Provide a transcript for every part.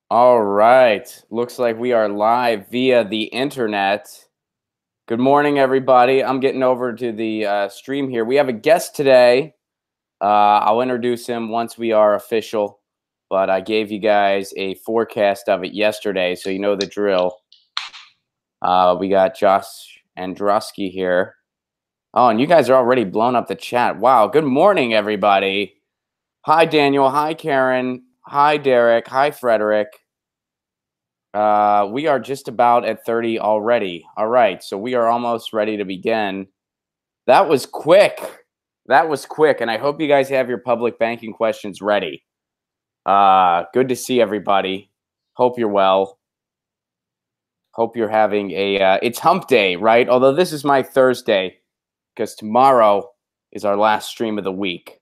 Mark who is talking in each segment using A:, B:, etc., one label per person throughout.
A: All right. Looks like we are live via the internet. Good morning, everybody. I'm getting over to the stream here. We have a guest today. I'll introduce him once we are official, but I gave you guys a forecast of it yesterday, so you know the drill. We got Josh Androsky here. Oh, and you guys are already blowing up the chat. Wow. Good morning, everybody. Hi, Daniel. Hi, Karen. Hi, Derek. Hi, Frederick. We are just about at 30 already. All right, so we are almost ready to begin. That was quick. That was quick, and I hope you guys have your public banking questions ready. Good to see everybody. Hope you're well. Hope you're having it's hump day, right? Although this is my Thursday, because tomorrow is our last stream of the week.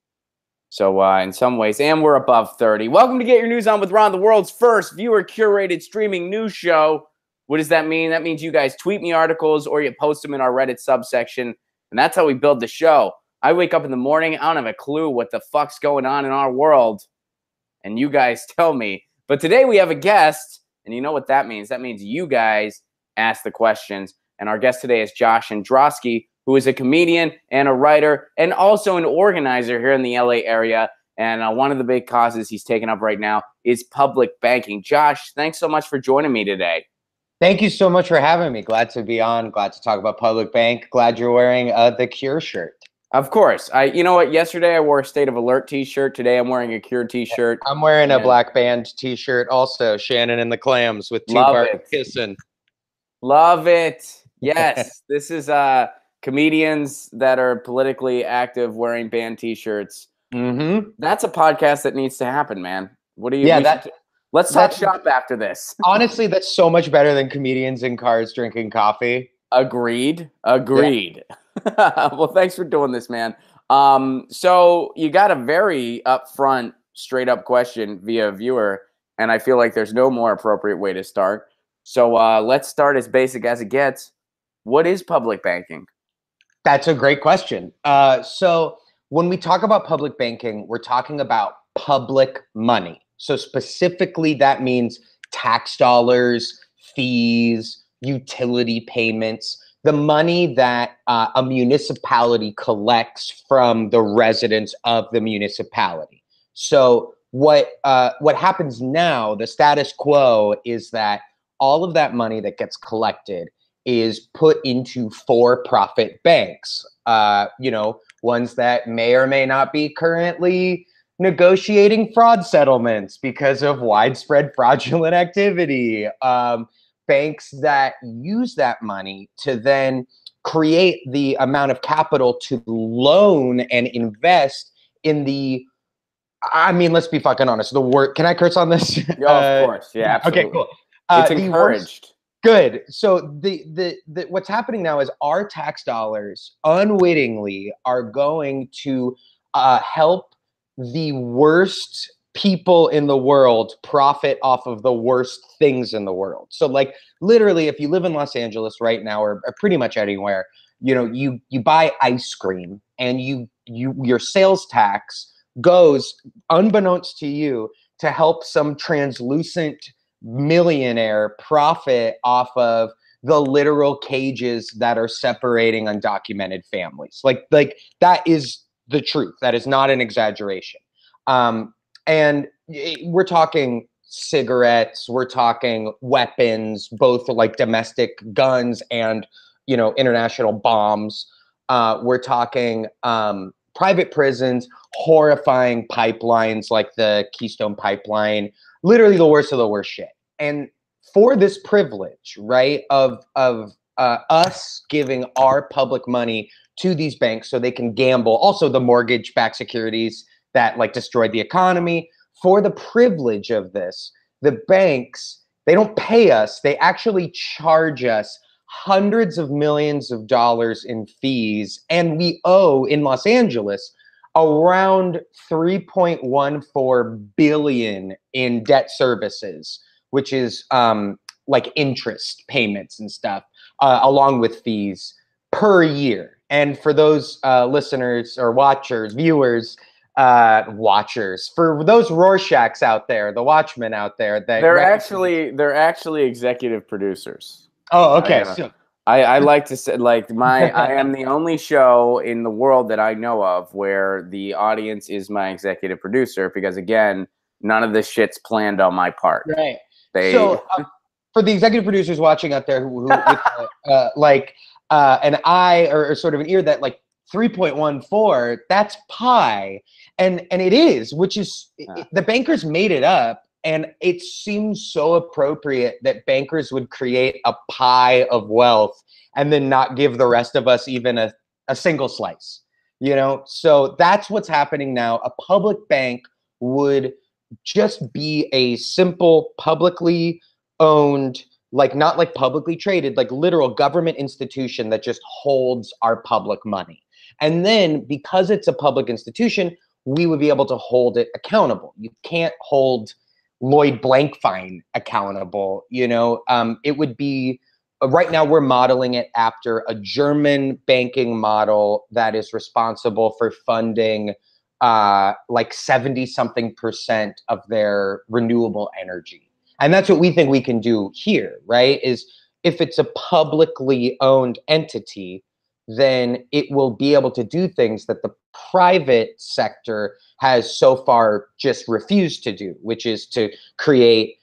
A: So in some ways, and we're above 30. Welcome to Get Your News On with Ron, the world's first viewer-curated streaming news show. What does that mean? That means you guys tweet me articles or you post them in our Reddit subsection, and that's how we build the show. I wake up in the morning, I don't have a clue what the fuck's going on in our world, and you guys tell me. But today we have a guest, and you know what that means. That means you guys ask the questions, and our guest today is Josh Androsky, who is a comedian and a writer and also an organizer here in the LA area. And one of the big causes he's taken up right now is public banking. Josh, thanks so much for joining me today.
B: Thank you so much for having me. Glad to be on. Glad to talk about public bank. Glad you're wearing the Cure shirt.
A: Of course. You know what? Yesterday I wore a State of Alert t-shirt. Today I'm wearing a Cure t-shirt.
B: I'm wearing a Black Band t-shirt also. Shannon and the Clams with two bars kissing.
A: Love it. Yes. This is comedians that are politically active wearing band t-shirts.
B: Mm-hmm.
A: That's a podcast that needs to happen, man. What do you?
B: Yeah,
A: let's talk shop after this.
B: Honestly, that's so much better than comedians in cars drinking coffee.
A: Agreed. Yeah. Well, thanks for doing this, man. So you got a very upfront, straight up question via viewer, and I feel like there's no more appropriate way to start. So let's start as basic as it gets. What is public banking?
B: That's a great question. So when we talk about public banking, we're talking about public money. So specifically, that means tax dollars, fees, utility payments, the money that a municipality collects from the residents of the municipality. So what happens now, the status quo, is that all of that money that gets collected is put into for-profit banks, ones that may or may not be currently negotiating fraud settlements because of widespread fraudulent activity. Banks that use that money to then create the amount of capital to loan and invest in the, I mean, let's be fucking honest, the word, can I curse on this?
A: Of course, yeah, absolutely.
B: Okay, cool.
A: It's encouraged.
B: Good. So the what's happening now is our tax dollars unwittingly are going to help the worst people in the world profit off of the worst things in the world. So like literally, if you live in Los Angeles right now or pretty much anywhere, you buy ice cream and your sales tax goes unbeknownst to you to help some translucent millionaire profit off of the literal cages that are separating undocumented families. Like that is the truth. That is not an exaggeration. And we're talking cigarettes, we're talking weapons, both like domestic guns and, international bombs. We're talking private prisons, horrifying pipelines like the Keystone Pipeline, literally the worst of the worst shit. And for this privilege, right, of us giving our public money to these banks so they can gamble, also the mortgage-backed securities that like destroyed the economy, for the privilege of this, the banks, they don't pay us, they actually charge us hundreds of millions of dollars in fees, and we owe in Los Angeles around 3.14 billion in debt services, which is like interest payments and stuff, along with fees per year. And for those listeners or watchers, viewers watchers, for those Rorschachs out there, the Watchmen out there. That
A: they're actually executive producers.
B: Oh, okay. So
A: I like to say, like, I am the only show in the world that I know of where the audience is my executive producer, because again, none of this shit's planned on my part.
B: Right. So for the executive producers watching out there who with like an eye or sort of an ear that like 3.14, that's pi, and it is, which is the bankers made it up. And it seems so appropriate that bankers would create a pie of wealth and then not give the rest of us even a single slice, you know? So that's what's happening now. A public bank would just be a simple publicly owned, like not like publicly traded, like literal government institution that just holds our public money. And then because it's a public institution, we would be able to hold it accountable. You can't hold Lloyd Blankfein accountable, you know. It would be, right now we're modeling it after a German banking model that is responsible for funding like 70-something% of their renewable energy. And that's what we think we can do here, right? Is if it's a publicly owned entity, then it will be able to do things that the private sector has so far just refused to do, which is to create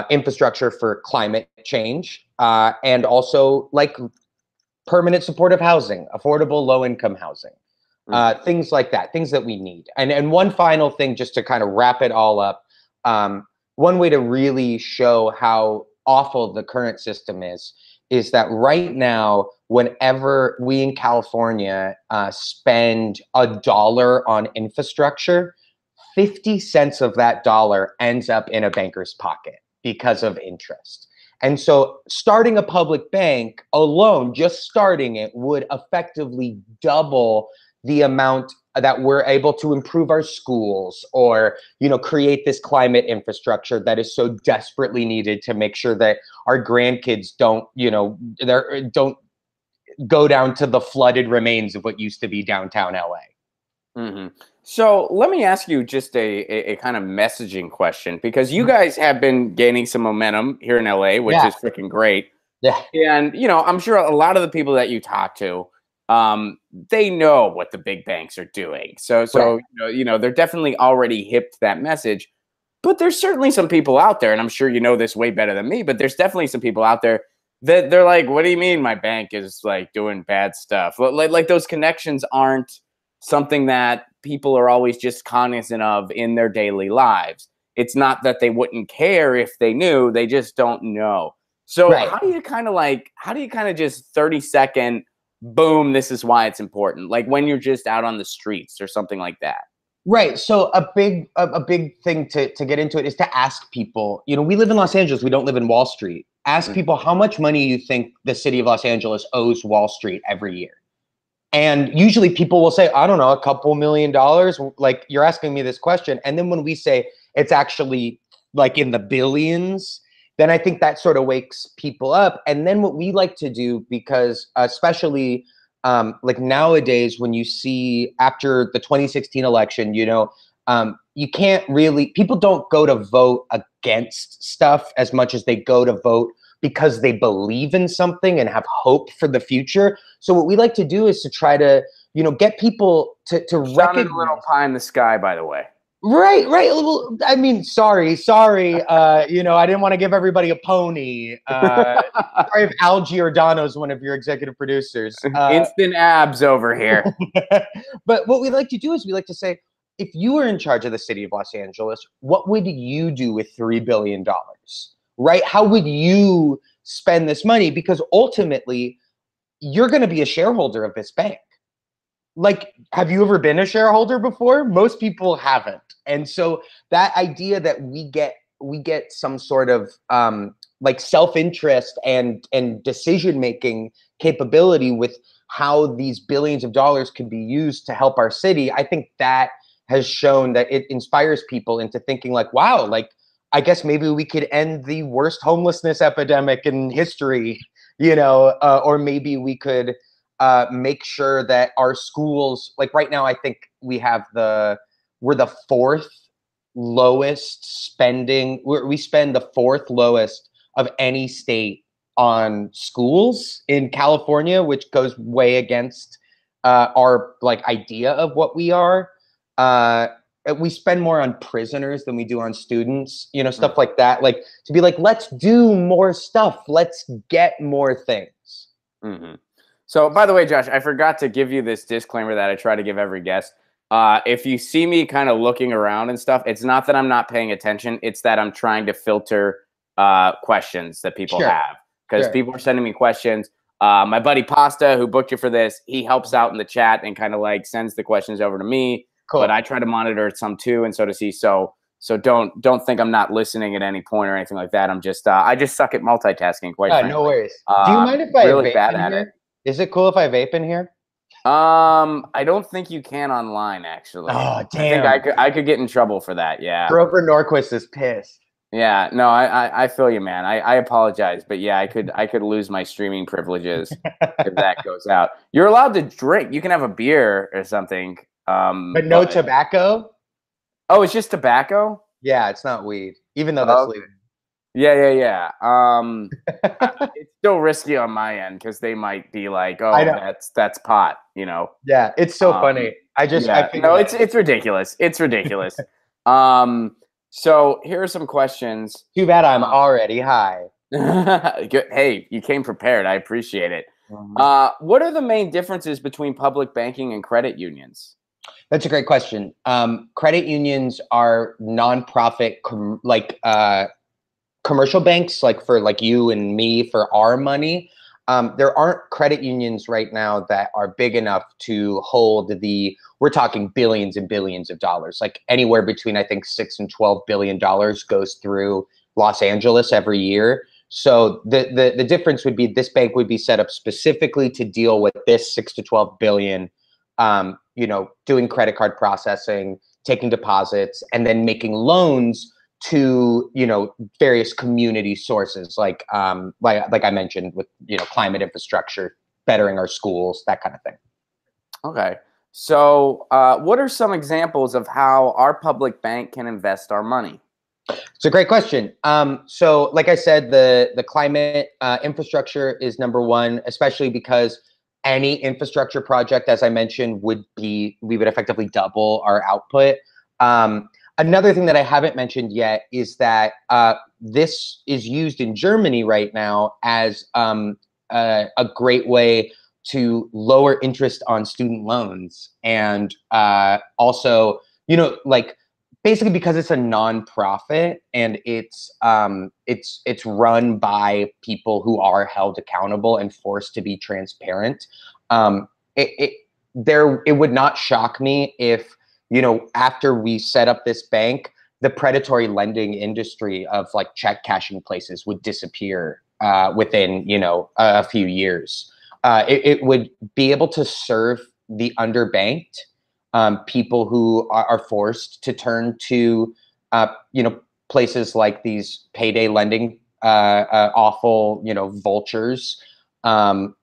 B: infrastructure for climate change and also like permanent supportive housing, affordable low-income housing, things like that, things that we need. And one final thing, just to kind of wrap it all up, one way to really show how awful the current system is that right now, whenever we in California spend $1 on infrastructure, 50 cents of that dollar ends up in a banker's pocket because of interest. And so starting a public bank alone, just starting it, would effectively double the amount that we're able to improve our schools or, you know, create this climate infrastructure that is so desperately needed to make sure that our grandkids don't, you know, don't go down to the flooded remains of what used to be downtown LA.
A: Mm-hmm. So let me ask you just a kind of messaging question, because you guys have been gaining some momentum here in LA, which is freaking great.
B: Yeah.
A: And, you know, I'm sure a lot of the people that you talk to, they know what the big banks are doing. So you know, they're definitely already hip to that message. But there's certainly some people out there, and I'm sure you know this way better than me, but there's definitely some people out there that they're like, what do you mean my bank is like doing bad stuff? Like those connections aren't something that people are always just cognizant of in their daily lives. It's not that they wouldn't care if they knew, they just don't know. So how do you kind of just 30-second, boom, this is why it's important? Like when you're just out on the streets or something like that.
B: Right. So a big thing to get into it is to ask people, you know, we live in Los Angeles, we don't live in Wall Street. Ask people how much money you think the city of Los Angeles owes Wall Street every year. And usually people will say, I don't know, a couple $1 million. Like, you're asking me this question. And then when we say it's actually like in the billions, then I think that sort of wakes people up. And then what we like to do, because especially like nowadays, when you see after the 2016 election, you know, you can't really, people don't go to vote against stuff as much as they go to vote because they believe in something and have hope for the future. So what we like to do is to try to, you know, get people to recognize.
A: A little pie in the sky, by the way.
B: Right. Well, I mean, sorry. You know, I didn't want to give everybody a pony. Sorry if Al Giordano is one of your executive producers.
A: Instant abs over here.
B: But what we like to do is we like to say, if you were in charge of the city of Los Angeles, what would you do with $3 billion? Right? How would you spend this money? Because ultimately, you're going to be a shareholder of this bank. Like, have you ever been a shareholder before? Most people haven't. And so that idea that we get some sort of like self-interest and decision-making capability with how these billions of dollars could be used to help our city, I think that has shown that it inspires people into thinking like, wow, like, I guess maybe we could end the worst homelessness epidemic in history, you know, or maybe we could make sure that our schools, like right now, I think we have the we're the fourth lowest spending. We spend the fourth lowest of any state on schools in California, which goes way against our like idea of what we are. We spend more on prisoners than we do on students, you know, stuff like that. Like to be like, let's do more stuff. Let's get more things.
A: Mm-hmm. So, by the way, Josh, I forgot to give you this disclaimer that I try to give every guest. If you see me kind of looking around and stuff, it's not that I'm not paying attention. It's that I'm trying to filter questions that people have, because people are sending me questions. My buddy Pasta, who booked you for this, he helps out in the chat and kind of like sends the questions over to me. Cool. But I try to monitor some too, and so does he. So don't think I'm not listening at any point or anything like that. I'm just I just suck at multitasking. Quite frankly.
B: No worries. Do you mind if I
A: really
B: vape
A: bad
B: in
A: at
B: here?
A: it?
B: Is it cool if I vape in here?
A: I don't think you can online, actually.
B: Oh, damn.
A: I think I could get in trouble for that. Yeah.
B: Grover Norquist is pissed.
A: Yeah. No, I feel you, man. I apologize, but yeah, I could lose my streaming privileges if that goes out. You're allowed to drink. You can have a beer or something.
B: But no tobacco?
A: Oh, it's just tobacco?
B: Yeah, it's not weed, even though that's legal.
A: Yeah. It's still risky on my end because they might be like, "Oh, that's pot," you know.
B: Yeah, it's so funny. I
A: no, it's ridiculous. It's ridiculous. So here are some questions.
B: Too bad I'm already high.
A: Hey, you came prepared. I appreciate it. What are the main differences between public banking and credit unions?
B: That's a great question. Credit unions are nonprofit, commercial banks, like for like you and me for our money. There aren't credit unions right now that are big enough to hold we're talking billions and billions of dollars, like anywhere between, I think, $6 and $12 billion goes through Los Angeles every year. So the difference would be this bank would be set up specifically to deal with this 6 to 12 billion, doing credit card processing, taking deposits, and then making loans to, various community sources, like I mentioned with, climate infrastructure, bettering our schools, that kind of thing. Okay.
A: So what are some examples of how our public bank can invest our money?
B: It's a great question. So like I said, the climate infrastructure is number one, especially because any infrastructure project, as I mentioned, we would effectively double our output. Another thing that I haven't mentioned yet is that this is used in Germany right now as a great way to lower interest on student loans, and also, basically because it's a nonprofit and it's run by people who are held accountable and forced to be transparent. It would not shock me if, after we set up this bank, the predatory lending industry of like check cashing places would disappear within, a few years. It would be able to serve the underbanked, people who are forced to turn to, places like these payday lending, awful, vultures. And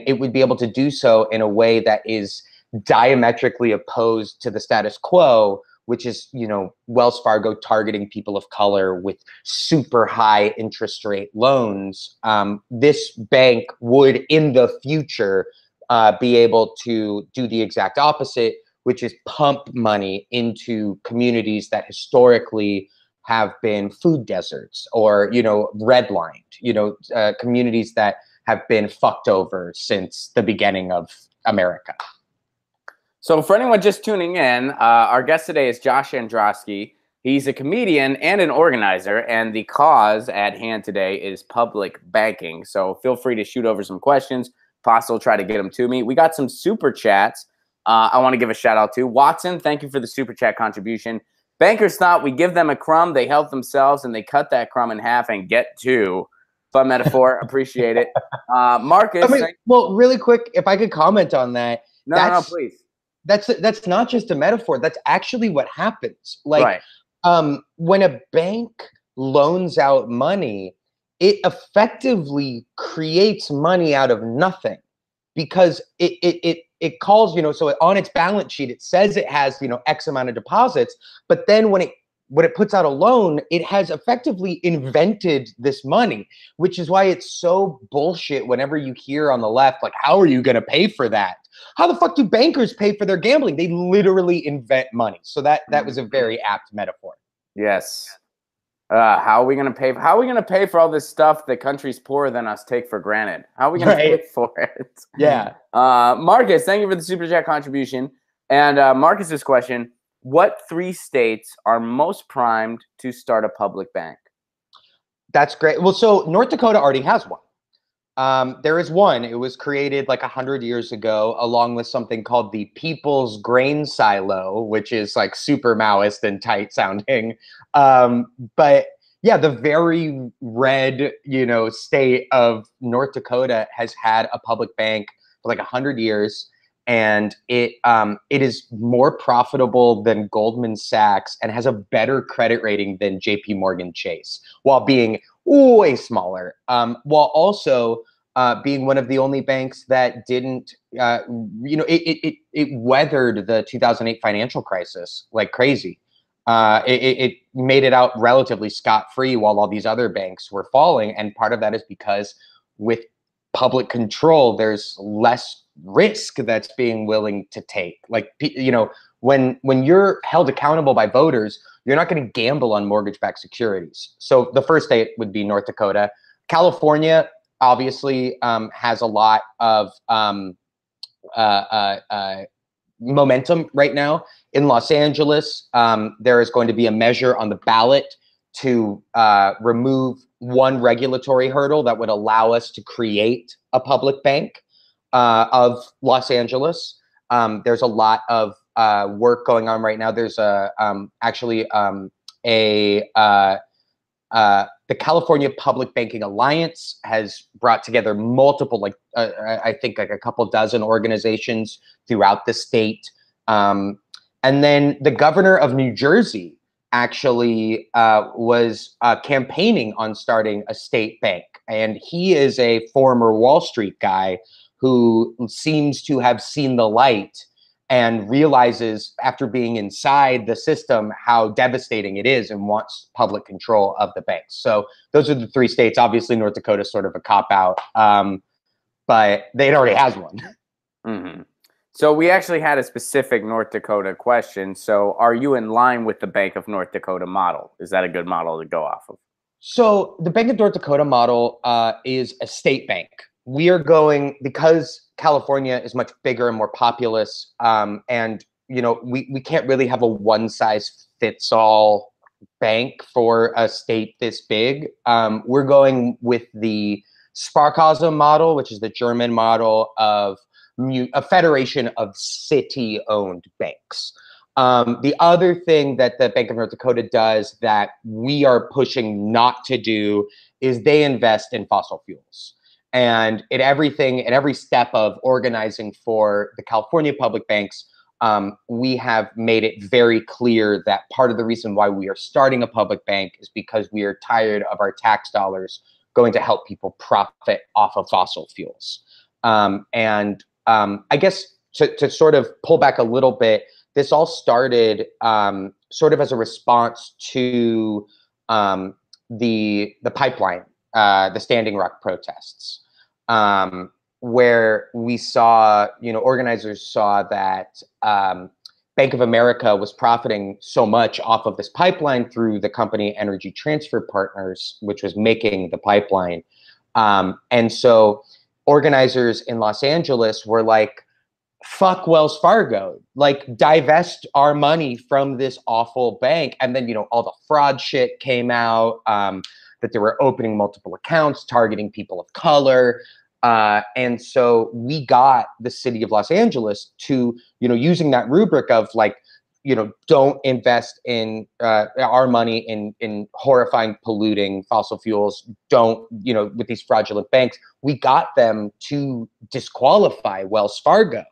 B: it would be able to do so in a way that is diametrically opposed to the status quo, which is, Wells Fargo targeting people of color with super high interest rate loans. This bank would in the future be able to do the exact opposite, which is pump money into communities that historically have been food deserts or, redlined, communities that have been fucked over since the beginning of America.
A: So for anyone just tuning in, our guest today is Josh Androsky. He's a comedian and an organizer, and the cause at hand today is public banking. So feel free to shoot over some questions. Possible, try to get them to me. We got some super chats. I want to give a shout out to Watson. Thank you for the super chat contribution. Bankers thought we give them a crumb, they help themselves, and they cut that crumb in half and get two. Fun metaphor. Appreciate it. Marcus.
B: Well, really quick, if I could comment on that.
A: No, please.
B: That's not just a metaphor. That's actually what happens. Like, when a bank loans out money, it effectively creates money out of nothing, because it it calls, so on its balance sheet, it says it has, X amount of deposits, but then when it puts out a loan, it has effectively invented this money, which is why it's so bullshit whenever you hear on the left, like, how are you going to pay for that? How the fuck do bankers pay for their gambling? They literally invent money. So that was a very apt metaphor.
A: Yes. How are we going to pay? How are we going to pay for all this stuff that countries poorer than us take for granted? How are we going to pay for it?
B: Yeah.
A: Marcus, thank you for the Super Chat contribution. And Marcus's question, what 3 states are most primed to start a public bank?
B: That's great. Well, so North Dakota already has one. There is one. It was created like 100 years ago, along with something called the People's Grain Silo, which is like super Maoist and tight sounding. But yeah, the very red, state of North Dakota has had a public bank for like 100 years. And it is more profitable than Goldman Sachs and has a better credit rating than JP Morgan Chase, while being way smaller, while also being one of the only banks that didn't, it weathered the 2008 financial crisis like crazy. It made it out relatively scot-free while all these other banks were falling. And part of that is because with public control, there's less risk that's being willing to take. Like, when you're held accountable by voters, you're not going to gamble on mortgage-backed securities. So the first state would be North Dakota. California obviously has a lot of momentum right now. In Los Angeles, there is going to be a measure on the ballot to remove one regulatory hurdle that would allow us to create a public bank of Los Angeles. There's a lot of work going on right now. There's the California Public Banking Alliance has brought together multiple, I think like a couple dozen organizations throughout the state. And then the governor of New Jersey actually was campaigning on starting a state bank. And he is a former Wall Street guy who seems to have seen the light and realizes after being inside the system how devastating it is and wants public control of the banks. So those are the 3 states. Obviously, North Dakota is sort of a cop-out, but it already has one.
A: Mm-hmm. So we actually had a specific North Dakota question. So are you in line with the Bank of North Dakota model? Is that a good model to go off of?
B: So the Bank of North Dakota model is a state bank. We are going, because California is much bigger and more populous, and we can't really have a one-size-fits-all bank for a state this big. We're going with the Sparkasse model, which is the German model of a federation of city-owned banks. The other thing that the Bank of North Dakota does that we are pushing not to do is they invest in fossil fuels. And at every step of organizing for the California public banks, we have made it very clear that part of the reason why we are starting a public bank is because we are tired of our tax dollars going to help people profit off of fossil fuels. I guess to sort of pull back a little bit, this all started sort of as a response to the pipeline, the Standing Rock protests, where we saw, organizers saw that Bank of America was profiting so much off of this pipeline through the company Energy Transfer Partners, which was making the pipeline. And so organizers in Los Angeles were like, fuck Wells Fargo, like divest our money from this awful bank. And then, all the fraud shit came out, that they were opening multiple accounts, targeting people of color. And so we got the city of Los Angeles to, using that rubric of like, don't invest in our money in horrifying, polluting fossil fuels. Don't, with these fraudulent banks, we got them to disqualify Wells Fargo,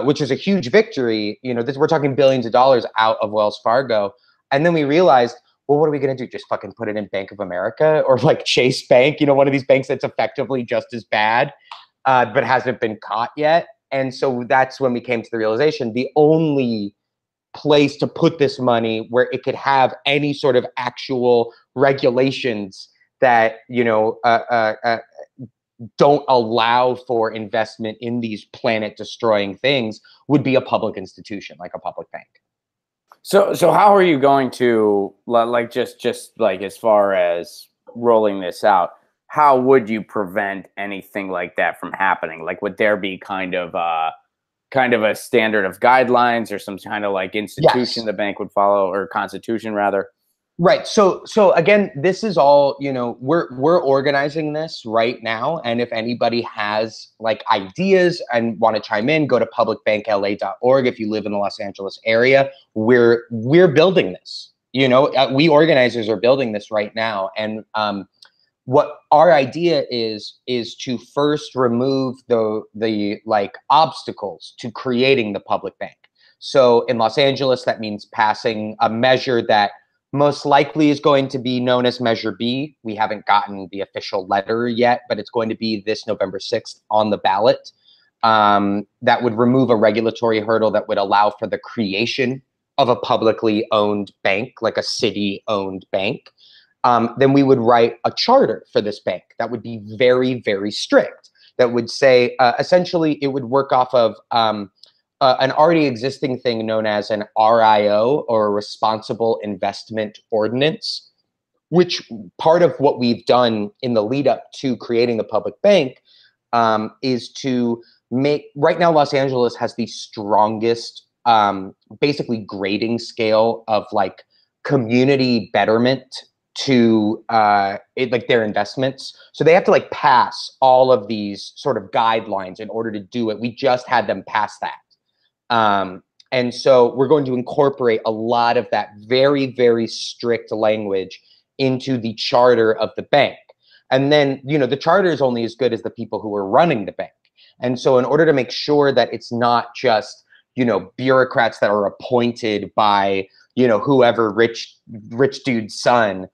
B: which was a huge victory. We're talking billions of dollars out of Wells Fargo. And then we realized, well, what are we going to do? Just fucking put it in Bank of America or like Chase Bank, one of these banks that's effectively just as bad, but hasn't been caught yet. And so that's when we came to the realization the only place to put this money where it could have any sort of actual regulations that, don't allow for investment in these planet destroying things would be a public institution like a public bank.
A: So how are you going to, like, just like, as far as rolling this out, how would you prevent anything like that from happening? Like, would there be kind of a standard of guidelines or some kind of like institution
B: Yes.
A: the bank would follow, or constitution rather?
B: Right. So again, this is all, we're organizing this right now. And if anybody has like ideas and want to chime in, go to publicbankla.org. If you live in the Los Angeles area, we're building this. We organizers are building this right now. And what our idea is to first remove the like obstacles to creating the public bank. So in Los Angeles, that means passing a measure that most likely is going to be known as Measure B. We haven't gotten the official letter yet, but it's going to be this November 6th on the ballot. That would remove a regulatory hurdle that would allow for the creation of a publicly owned bank, like a city-owned bank. Then we would write a charter for this bank that would be very, very strict. That would say, essentially, it would work off of an already existing thing known as an RIO, or a Responsible Investment Ordinance, which part of what we've done in the lead up to creating the public bank is to make, right now Los Angeles has the strongest basically grading scale of like community betterment to like their investments. So they have to like pass all of these sort of guidelines in order to do it. We just had them pass that. And so we're going to incorporate a lot of that very, very strict language into the charter of the bank. And then, the charter is only as good as the people who are running the bank. And so in order to make sure that it's not just, bureaucrats that are appointed by, whoever rich dude's son,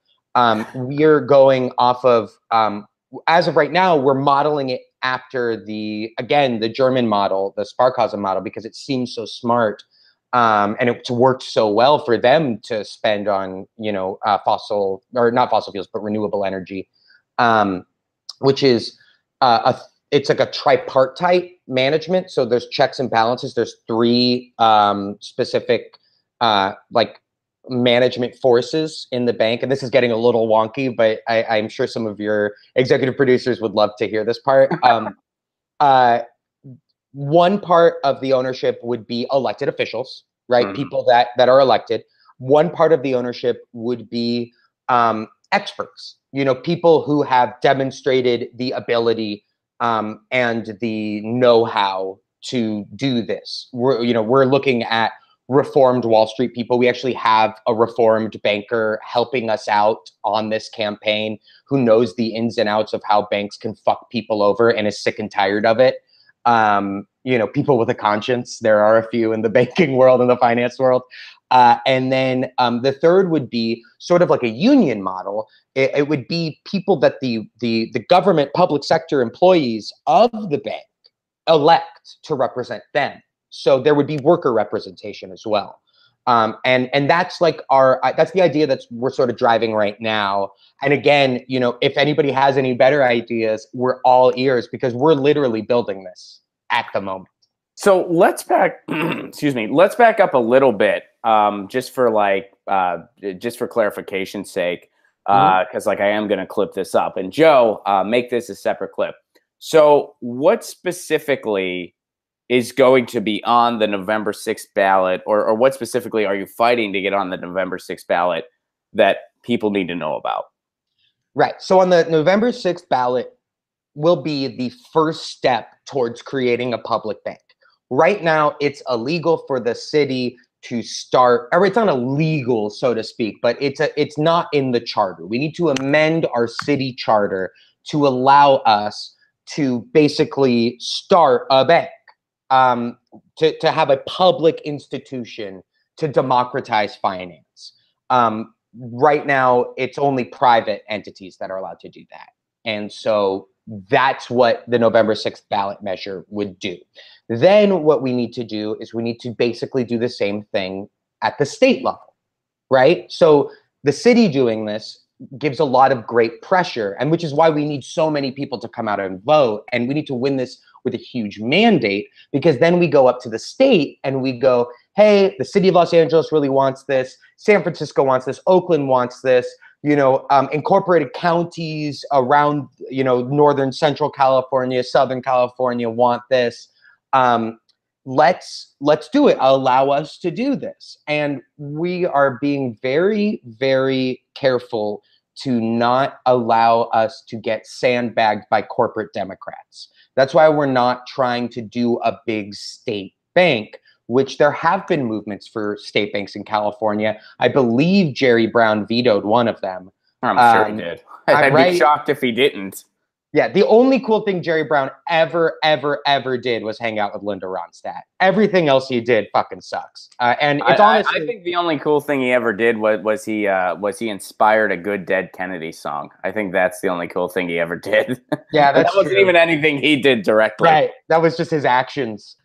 B: we're going off of, as of right now, we're modeling it after the German model, the Sparkasse model, because it seems so smart, and it's worked so well for them to spend on, fossil, or not fossil fuels, but renewable energy, which is it's like a tripartite management. So there's checks and balances. There's three specific like management forces in the bank. And this is getting a little wonky, but I'm sure some of your executive producers would love to hear this part. One part of the ownership would be elected officials, right? Mm-hmm. People that are elected. One part of the ownership would be experts, people who have demonstrated the ability and the know-how to do this. We're looking at reformed Wall Street people. We actually have a reformed banker helping us out on this campaign who knows the ins and outs of how banks can fuck people over and is sick and tired of it. People with a conscience. There are a few in the banking world and the finance world. And then the third would be sort of like a union model. It would be people that the government public sector employees of the bank elect to represent them. So there would be worker representation as well. And that's like that's the idea that we're sort of driving right now. And again, if anybody has any better ideas, we're all ears, because we're literally building this at the moment.
A: So let's back, excuse me, let's back up a little bit, just for clarification's sake, because like I am going to clip this up, and Joe, make this a separate clip. So what specifically is going to be on the November 6th ballot, or what specifically are you fighting to get on the November 6th ballot that people need to know about?
B: Right. So on the November 6th ballot will be the first step towards creating a public bank. Right now, it's illegal for the city to start, or it's not illegal, so to speak, but it's not in the charter. We need to amend our city charter to allow us to basically start a bank. To have a public institution to democratize finance. Right now, it's only private entities that are allowed to do that. And so that's what the November 6th ballot measure would do. Then what we need to do is we need to basically do the same thing at the state level, right? So the city doing this gives a lot of great pressure, and which is why we need so many people to come out and vote. And we need to win this with a huge mandate, because then we go up to the state and we go, hey, the city of Los Angeles really wants this. San Francisco wants this. Oakland wants this. Incorporated counties around, northern central California, Southern California want this. Let's do it. Allow us to do this. And we are being very, very careful to not allow us to get sandbagged by corporate Democrats. That's why we're not trying to do a big state bank, which there have been movements for state banks in California. I believe Jerry Brown vetoed one of them.
A: I'm sure he did. I'd be shocked if he didn't.
B: Yeah, the only cool thing Jerry Brown ever did was hang out with Linda Ronstadt. Everything else he did fucking sucks. And it's honestly,
A: I think the only cool thing he ever did was he inspired a good Dead Kennedy song. I think that's the only cool thing he ever did.
B: Yeah, that
A: wasn't even anything he did directly.
B: Right, that was just his actions.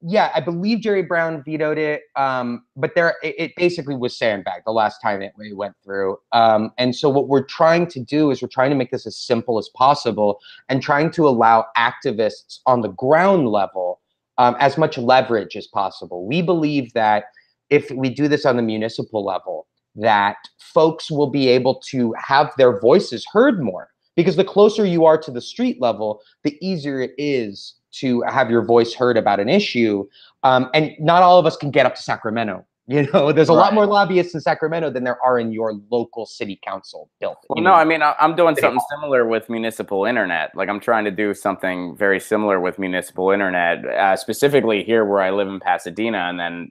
B: Yeah, I believe Jerry Brown vetoed it, but it basically was sandbagged the last time it went through. And so what we're trying to do is we're trying to make this as simple as possible and trying to allow activists on the ground level as much leverage as possible. We believe that if we do this on the municipal level, that folks will be able to have their voices heard more, because the closer you are to the street level, the easier it is to have your voice heard about an issue. And not all of us can get up to Sacramento. There's a lot more lobbyists in Sacramento than there are in your local city council building.
A: Well, no, I mean, I'm doing something similar with municipal internet. Like, I'm trying to do something very similar with municipal internet, specifically here where I live in Pasadena, and then,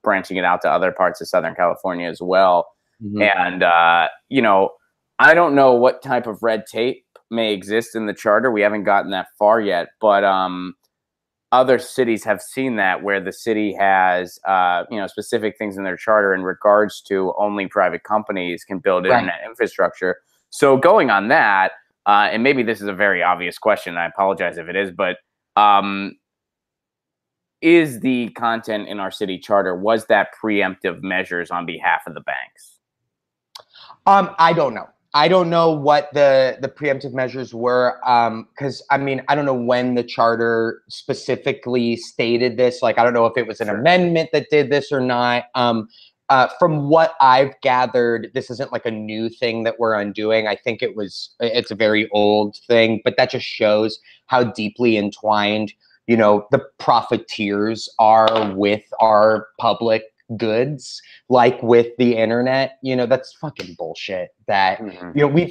A: branching it out to other parts of Southern California as well. Mm-hmm. And, I don't know what type of red tape may exist in the charter. We haven't gotten that far yet, but other cities have seen that, where the city has specific things in their charter in regards to only private companies can build internet infrastructure. So going on that, and maybe this is a very obvious question, I apologize if it is, but is the content in our city charter, was that preemptive measures on behalf of the banks?
B: I don't know. I don't know what the preemptive measures were, because I don't know when the charter specifically stated this. Like, I don't know if it was an amendment that did this or not. From what I've gathered, this isn't like a new thing that we're undoing. I think it's a very old thing, but that just shows how deeply entwined, the profiteers are with our public goods, like with the internet. That's fucking bullshit. That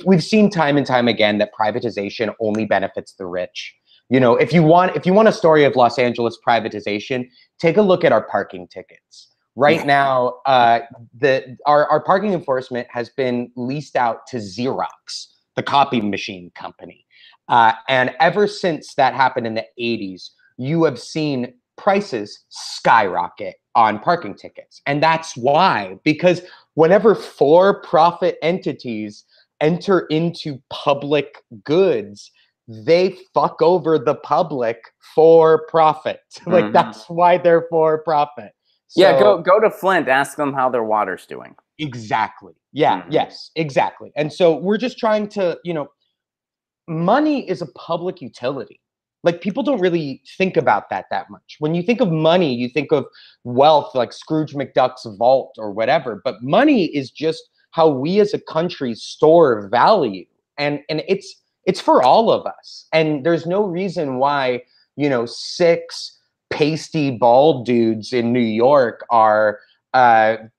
B: we've seen time and time again that privatization only benefits the rich. If you want a story of Los Angeles privatization, take a look at our parking tickets. Right now, our parking enforcement has been leased out to Xerox, the copy machine company, and ever since that happened in the 80s, you have seen prices skyrocket on parking tickets. And that's why, because whenever for-profit entities enter into public goods, they fuck over the public for profit. Like, that's why they're for profit. So,
A: yeah, go to Flint, ask them how their water's doing.
B: Exactly. Yeah, yes, exactly. And so we're just trying to, money is a public utility. Like, people don't really think about that much. When you think of money, you think of wealth, like Scrooge McDuck's vault or whatever. But money is just how we as a country store value. And it's for all of us. And there's no reason why, 6 pasty bald dudes in New York are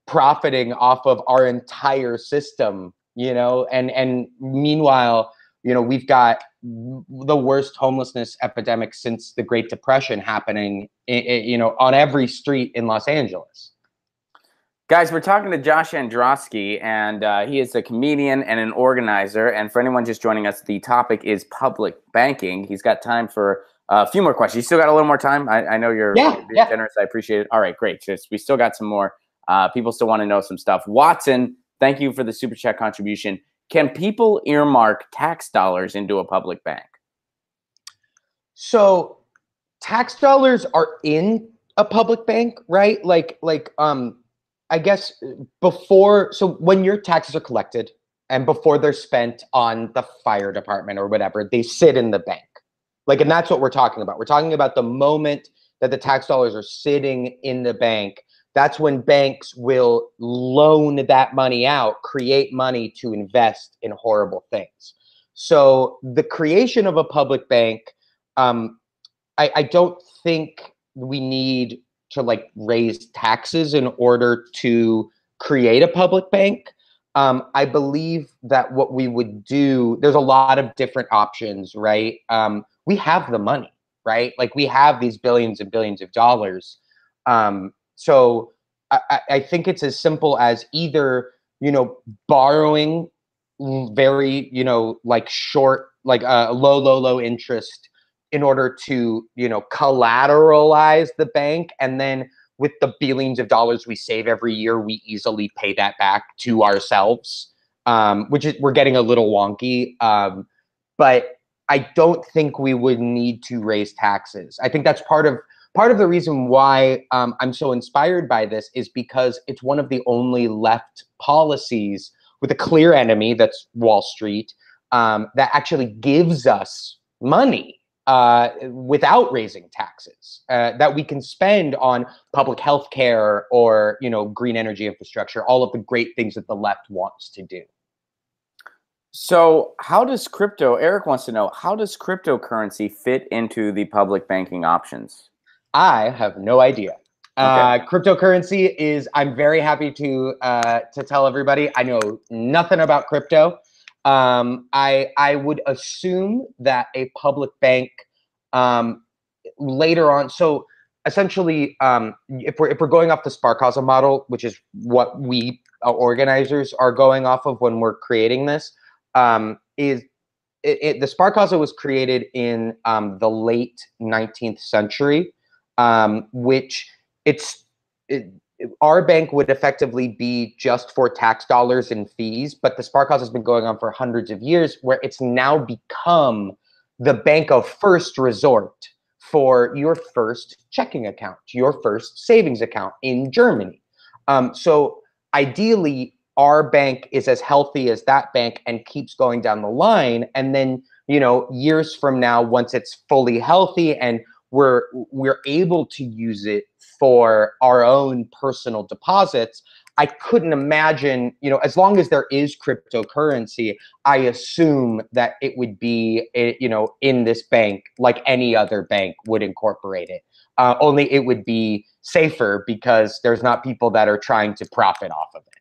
B: profiting off of our entire system, and meanwhile, we've got the worst homelessness epidemic since the Great Depression happening, on every street in Los Angeles.
A: Guys, we're talking to Josh Androsky, and he is a comedian and an organizer. And for anyone just joining us, the topic is public banking. He's got time for a few more questions. You still got a little more time? I know you're being generous. I appreciate it. All right, great. We still got some more. People still want to know some stuff. Watson, thank you for the Super Chat contribution. Can people earmark tax dollars into a public bank?
B: So tax dollars are in a public bank, right? I guess before, so when your taxes are collected and before they're spent on the fire department or whatever, they sit in the bank. Like, and that's what we're talking about. We're talking about the moment that the tax dollars are sitting in the bank. That's when banks will loan that money out, create money to invest in horrible things. So the creation of a public bank, I don't think we need to like raise taxes in order to create a public bank. I believe that what we would do, there's a lot of different options, right? We have the money, right? Like we have these billions and billions of dollars. So I think it's as simple as either, borrowing very, like short, like low interest in order to, collateralize the bank. And then with the billions of dollars we save every year, we easily pay that back to ourselves, which is, we're getting a little wonky. But I don't think we would need to raise taxes. I think that's part of the reason why I'm so inspired by this is because it's one of the only left policies with a clear enemy, that's Wall Street, that actually gives us money without raising taxes that we can spend on public health care or, green energy infrastructure, all of the great things that the left wants to do.
A: So how does Eric wants to know, how does cryptocurrency fit into the public banking options?
B: I have no idea.
A: Okay.
B: Cryptocurrency is, I'm very happy to tell everybody, I know nothing about crypto. I would assume that a public bank later on. So essentially, if we're going off the Sparkasa model, which is what we organizers are going off of when we're creating this, the Sparkasa was created in the late 19th century, which our bank would effectively be just for tax dollars and fees, but the Sparkasa has been going on for hundreds of years, where it's now become the bank of first resort for your first checking account, your first savings account in Germany. So ideally, our bank is as healthy as that bank and keeps going down the line. And then, years from now, once it's fully healthy and we're able to use it for our own personal deposits, I couldn't imagine, as long as there is cryptocurrency, I assume that it would be, in this bank like any other bank would incorporate it. Only it would be safer because there's not people that are trying to profit off of it.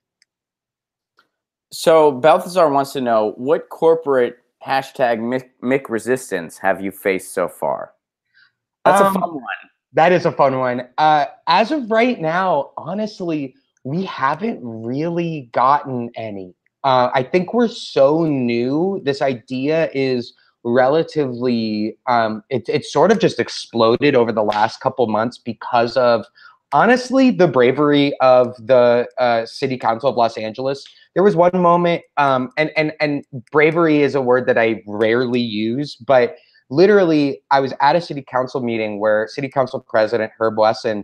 A: So Balthazar wants to know, what corporate #Mick resistance have you faced so far? That's a fun one.
B: That is a fun one. As of right now, honestly, we haven't really gotten any. I think we're so new. This idea is relatively, it's sort of just exploded over the last couple months because of, honestly, the bravery of the City Council of Los Angeles. There was one moment, and bravery is a word that I rarely use, but literally, I was at a city council meeting where City Council President Herb Wesson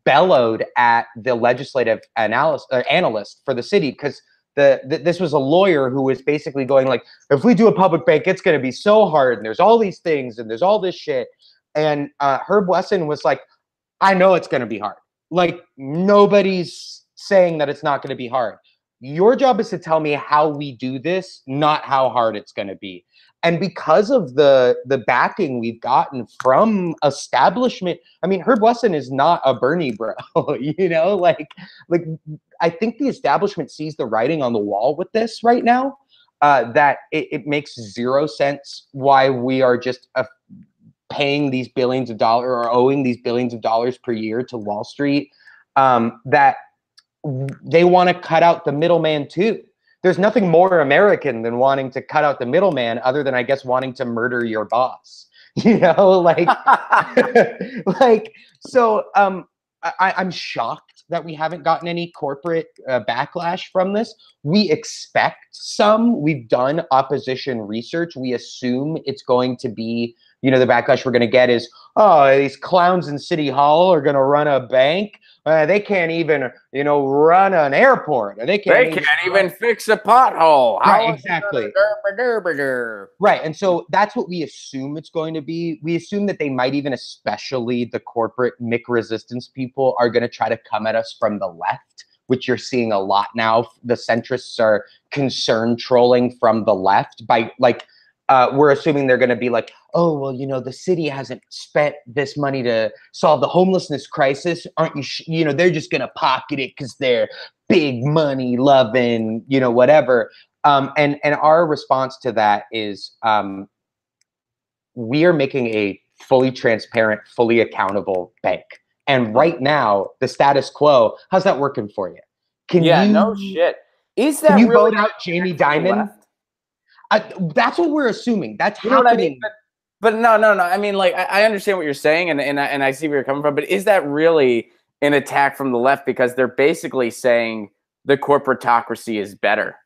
B: bellowed at the legislative analyst for the city, because this was a lawyer who was basically going like, if we do a public bank, it's going to be so hard, and there's all these things, and there's all this shit. And Herb Wesson was like, I know it's going to be hard. Like, nobody's saying that it's not going to be hard. Your job is to tell me how we do this, not how hard it's going to be. And because of the backing we've gotten from establishment, I mean, Herb Wesson is not a Bernie bro, like I think the establishment sees the writing on the wall with this right now, that it makes zero sense why we are just paying these billions of dollars or owing these billions of dollars per year to Wall Street, that they want to cut out the middleman too. There's nothing more American than wanting to cut out the middleman, other than, I guess, wanting to murder your boss. So I'm shocked that we haven't gotten any corporate backlash from this. We expect some. We've done opposition research. We assume it's going to be the backlash we're going to get is, oh, these clowns in City Hall are going to run a bank. They can't even, run an airport. Or they can't
A: even fix a pothole.
B: Right, exactly.
A: How
B: Right. And so that's what we assume it's going to be. We assume that they might even, especially the corporate Mick resistance people, are going to try to come at us from the left, which you're seeing a lot now. The centrists are concern trolling from the left by we're assuming they're going to be like, oh, well, the city hasn't spent this money to solve the homelessness crisis. Aren't you, they're just going to pocket it because they're big money loving, whatever. And our response to that is we are making a fully transparent, fully accountable bank. And right now, the status quo, how's that working for you?
A: No shit. Is that
B: can you
A: really
B: vote out Jamie Dimon? That's what we're assuming. That's happening.
A: What I mean? But no. I mean, like, I understand what you're saying, and I see where you're coming from. But is that really an attack from the left? Because they're basically saying the corporatocracy is better.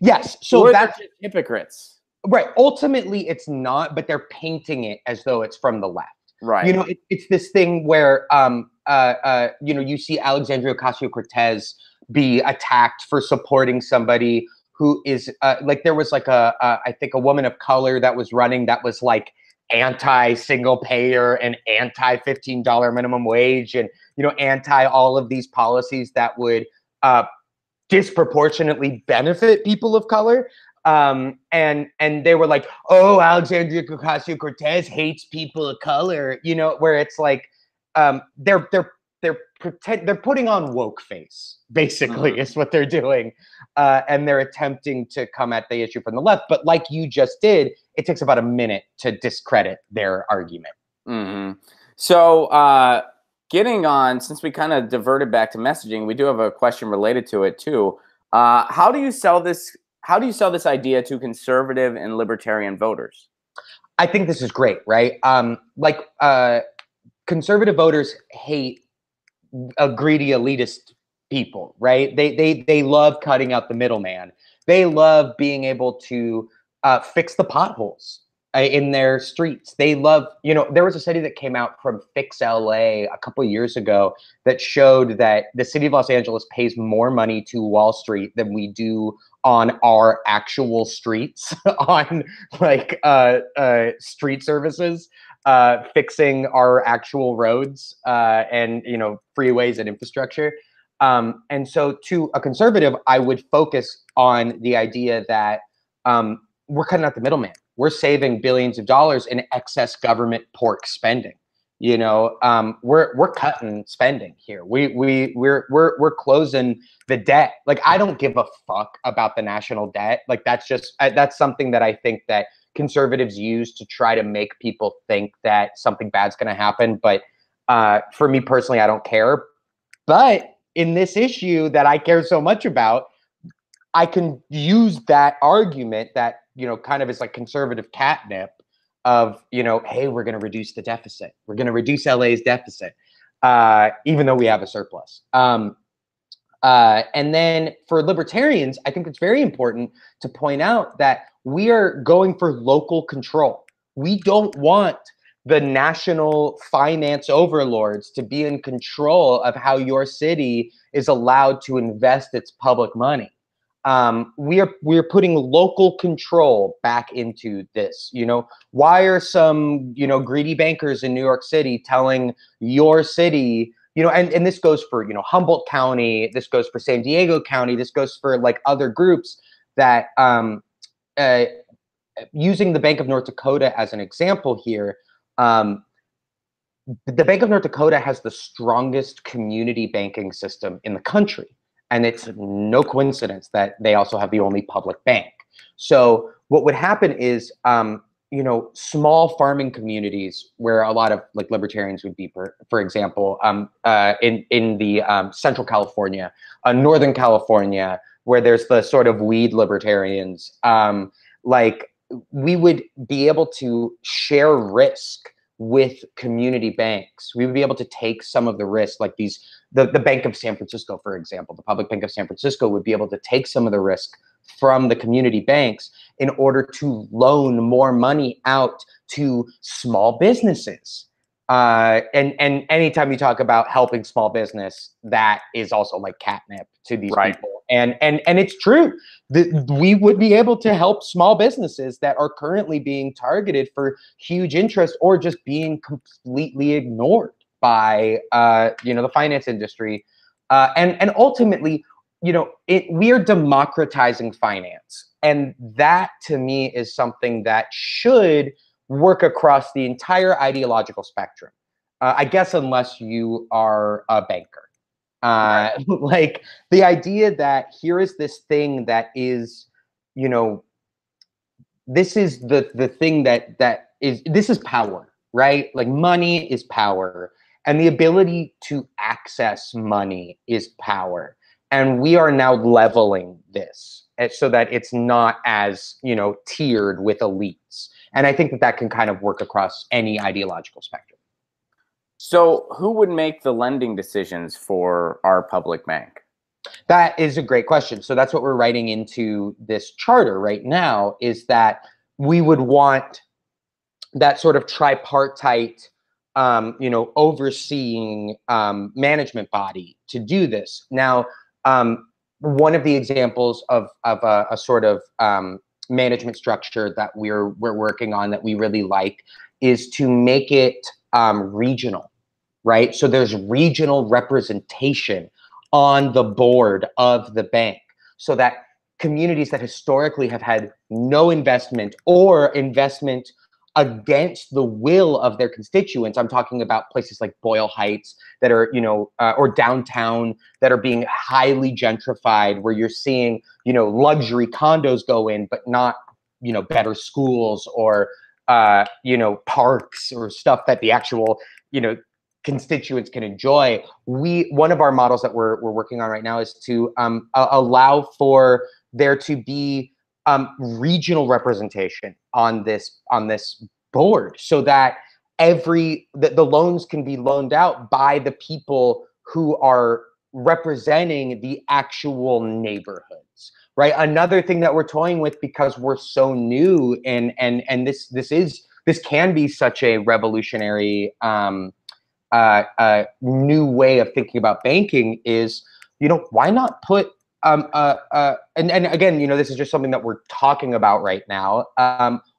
B: Yes. So that's
A: just hypocrites.
B: Right. Ultimately, it's not, but they're painting it as though it's from the left.
A: Right.
B: It's this thing where, you see Alexandria Ocasio-Cortez be attacked for supporting somebody who is there was I think a woman of color that was running that was like anti-single payer and anti-$15 minimum wage and, anti all of these policies that would disproportionately benefit people of color. And they were like, oh, Alexandria Ocasio-Cortez hates people of color, where it's like they're putting on woke face, basically, is what they're doing. And they're attempting to come at the issue from the left. But like you just did, it takes about a minute to discredit their argument.
A: So getting on, since we kind of diverted back to messaging, we do have a question related to it too. How do you sell this? How do you sell this idea to conservative and libertarian voters?
B: I think this is great, right? Conservative voters hate a greedy elitist people, right? They love cutting out the middleman. They love being able to fix the potholes in their streets. They love, there was a study that came out from Fix LA a couple of years ago that showed that the city of Los Angeles pays more money to Wall Street than we do on our actual streets, on street services, fixing our actual roads and freeways and infrastructure. And so to a conservative, I would focus on the idea that we're cutting out the middleman. We're saving billions of dollars in excess government pork spending. We're cutting spending here. We're closing the debt. Like, I don't give a fuck about the national debt. Like, that's something that I think that conservatives use to try to make people think that something bad's going to happen. But for me personally, I don't care. But in this issue that I care so much about, I can use that argument that, kind of is like conservative catnip of, hey, we're going to reduce the deficit. We're going to reduce LA's deficit, even though we have a surplus. And then for libertarians, I think it's very important to point out that we are going for local control. We don't want the national finance overlords to be in control of how your city is allowed to invest its public money. We're putting local control back into this. Why are some greedy bankers in New York City telling your city, and this goes for Humboldt County, this goes for San Diego County, this goes for like other groups that using the Bank of North Dakota as an example here. The Bank of North Dakota has the strongest community banking system in the country. And it's no coincidence that they also have the only public bank. So what would happen is, small farming communities where a lot of like libertarians would be, for example, in the Central California, Northern California, where there's the sort of weed libertarians, we would be able to share risk with community banks. We would be able to take some of the risk, like the Bank of San Francisco, for example, the Public Bank of San Francisco would be able to take some of the risk from the community banks in order to loan more money out to small businesses. And anytime you talk about helping small business, that is also like catnip to these people. And it's true that we would be able to help small businesses that are currently being targeted for huge interest or just being completely ignored by the finance industry. And ultimately, we are democratizing finance. And that to me is something that should work across the entire ideological spectrum. I guess unless you are a banker. Like the idea that here is this thing that is, this is the thing this is power, right? Like money is power, and the ability to access money is power. And we are now leveling this so that it's not as, tiered with elites. And I think that can kind of work across any ideological spectrum.
A: So who would make the lending decisions for our public bank?
B: That is a great question. So that's what we're writing into this charter right now, is that we would want that sort of tripartite, overseeing management body to do this. Now, one of the examples of a sort of management structure that we're working on that we really like is to make it regional, right? So there's regional representation on the board of the bank, so that communities that historically have had no investment or investment against the will of their constituents. I'm talking about places like Boyle Heights that are, or downtown that are being highly gentrified, where you're seeing, luxury condos go in, but not, better schools or, parks or stuff that the actual, constituents can enjoy. One of our models that we're working on right now is to allow for there to be regional representation on this board, so that the loans can be loaned out by the people who are representing the actual neighborhoods, right? Another thing that we're toying with, because we're so new, and this can be such a revolutionary new way of thinking about banking, is why not put and again, this is just something that we're talking about right now.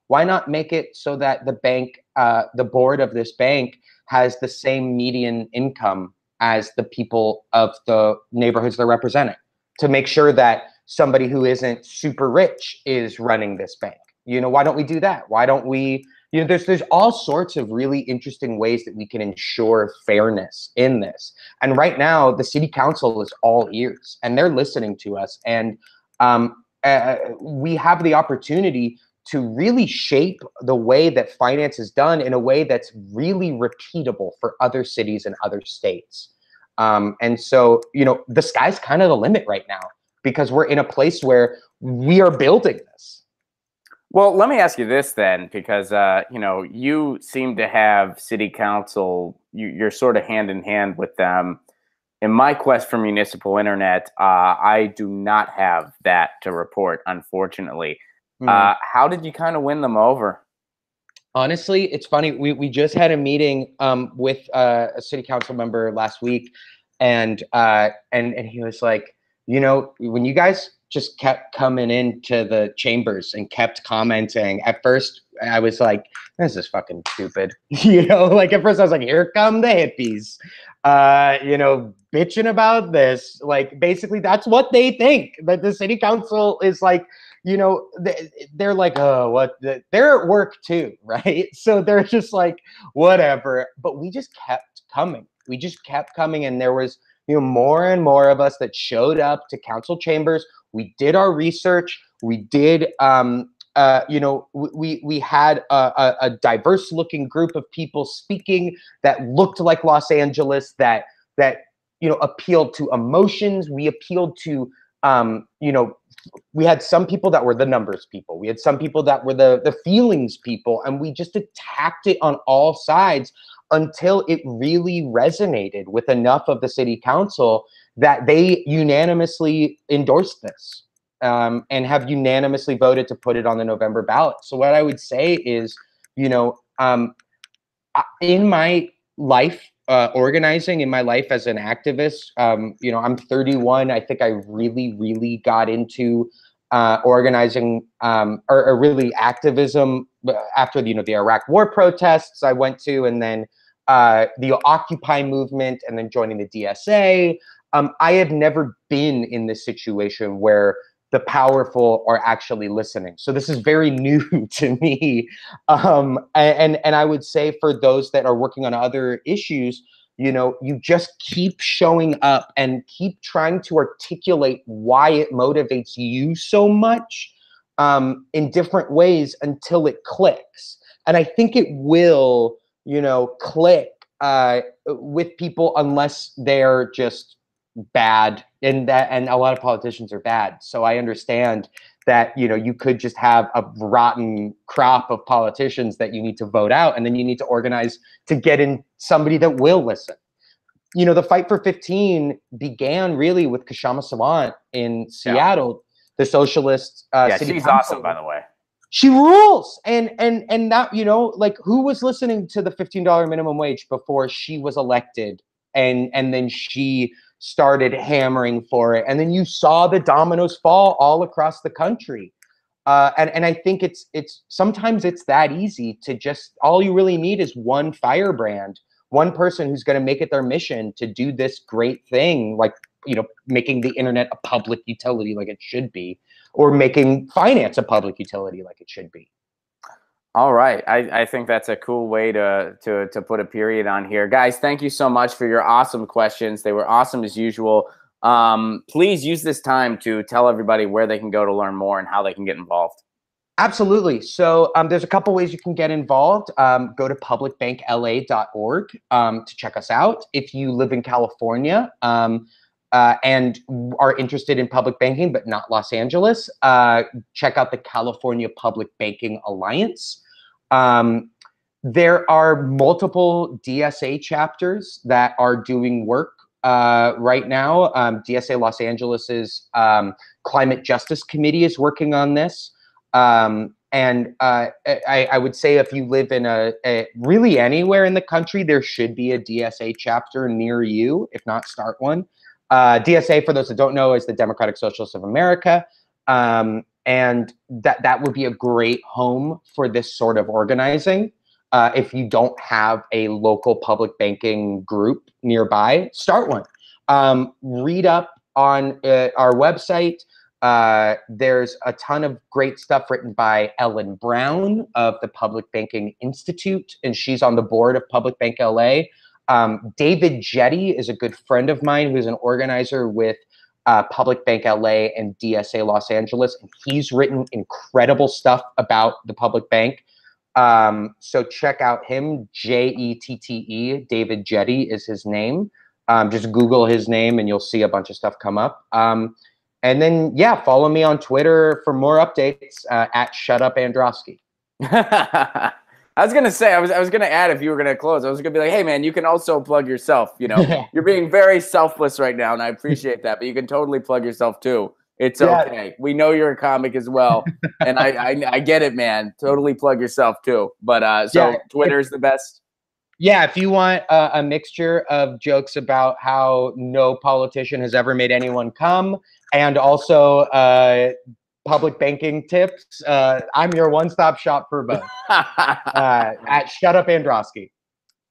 B: Why not make it so that the bank, the board of this bank, has the same median income as the people of the neighborhoods they're representing, to make sure that somebody who isn't super rich is running this bank? Why don't we do that? Why don't we, there's all sorts of really interesting ways that we can ensure fairness in this. And right now, the city council is all ears, and they're listening to us. And we have the opportunity to really shape the way that finance is done in a way that's really repeatable for other cities and other states. And so, the sky's kind of the limit right now, because we're in a place where we are building this.
A: Well, let me ask you this then, because, you seem to have city council, you're sort of hand in hand with them. In my quest for municipal internet, I do not have that to report, unfortunately. How did you kind of win them over?
B: Honestly, it's funny. We just had a meeting with a city council member last week, and he was like, when you guys just kept coming into the chambers and kept commenting, at first I was like, this is fucking stupid. Like at first I was like, here come the hippies, bitching about this. Like basically that's what they think, that the city council is like, they're like, oh, what? They're at work too, right? So they're just like, whatever. But we just kept coming. We just kept coming, and there was, more and more of us that showed up to council chambers. We did our research. We did, we had a diverse looking group of people speaking that looked like Los Angeles, that appealed to emotions. We appealed to, we had some people that were the numbers people. We had some people that were the feelings people, and we just attacked it on all sides until it really resonated with enough of the city council that they unanimously endorsed this. and have unanimously voted to put it on the November ballot. So what I would say is, in my life, organizing in my life as an activist, I'm 31. I think I really got into organizing or really activism after the Iraq War protests I went to, and then the Occupy movement, and then joining the DSA. I have never been in this situation where the powerful are actually listening. So this is very new to me. And I would say for those that are working on other issues, you just keep showing up and keep trying to articulate why it motivates you so much in different ways until it clicks. And I think it will, click with people unless they're just bad, and a lot of politicians are bad. So I understand that you could just have a rotten crop of politicians that you need to vote out, and then you need to organize to get in somebody that will listen. The Fight for 15 began really with Kshama Sawant in Seattle, the socialist city
A: she's
B: council.
A: awesome, by the way.
B: She rules. And that, like, who was listening to the $15 minimum wage before she was elected? And then she started hammering for it. And then you saw the dominoes fall all across the country. And I think it's sometimes it's that easy to just, all you really need is one firebrand, one person who's going to make it their mission to do this great thing, like, making the internet a public utility like it should be, or making finance a public utility like it should be.
A: All right. I think that's a cool way to put a period on here. Guys, thank you so much for your awesome questions. They were awesome as usual. Please use this time to tell everybody where they can go to learn more and how they can get involved.
B: Absolutely. So there's a couple ways you can get involved. Go to publicbankla.org to check us out. If you live in California and are interested in public banking, but not Los Angeles, check out the California Public Banking Alliance. There are multiple DSA chapters that are doing work right now. DSA Los Angeles's Climate Justice Committee is working on this. And I would say if you live in really anywhere in the country, there should be a DSA chapter near you. If not, start one. DSA, for those that don't know, is the Democratic Socialists of America. And that would be a great home for this sort of organizing. If you don't have a local public banking group nearby, start one. Read up on our website. There's a ton of great stuff written by Ellen Brown of the Public Banking Institute, and she's on the board of Public Bank LA. David Jetty is a good friend of mine who's an organizer with Public Bank LA and DSA Los Angeles, and he's written incredible stuff about the public bank. So check out him, Jette, David Jetty is his name. Just Google his name and you'll see a bunch of stuff come up. And then, yeah, follow me on Twitter for more updates at ShutUpAndrosky.
A: I was gonna say, I was gonna add, if you were gonna close, I was gonna be like, hey man, you can also plug yourself. You're being very selfless right now, and I appreciate that. But you can totally plug yourself too. It's okay. We know you're a comic as well, and I get it, man. Totally plug yourself too. But Twitter's the best.
B: Yeah, if you want a mixture of jokes about how no politician has ever made anyone come, and also public banking tips, I'm your one-stop shop for both. At ShutUpAndrosky.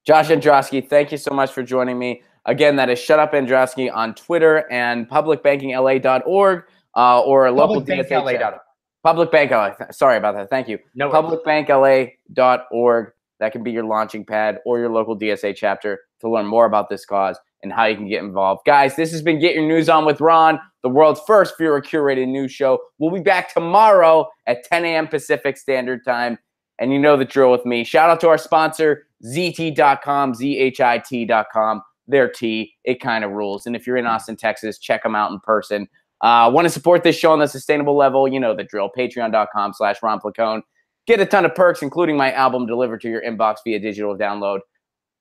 A: Josh Androsky, thank you so much for joining me. Again, that is ShutUpAndrosky on Twitter and publicbankingla.org or a local DSA. Public Bank LA. Sorry about that. Thank you. No publicbankla.org. That can be your launching pad or your local DSA chapter to learn more about this cause and how you can get involved. Guys, this has been Get Your News On with Ron, the world's first viewer-curated news show. We'll be back tomorrow at 10 a.m. Pacific Standard Time. And you know the drill with me. Shout out to our sponsor, ZT.com, ZHIT.com. Their tea, it kind of rules. And if you're in Austin, Texas, check them out in person. Want to support this show on the sustainable level? You know the drill. Patreon.com/Ron Placone. Get a ton of perks, including my album delivered to your inbox via digital download.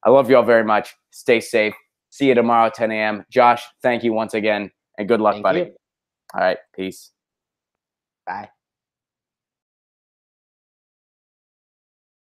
A: I love you all very much. Stay safe. See you tomorrow at 10 a.m. Josh, thank you once again, and good luck, buddy. All right, peace.
B: Bye.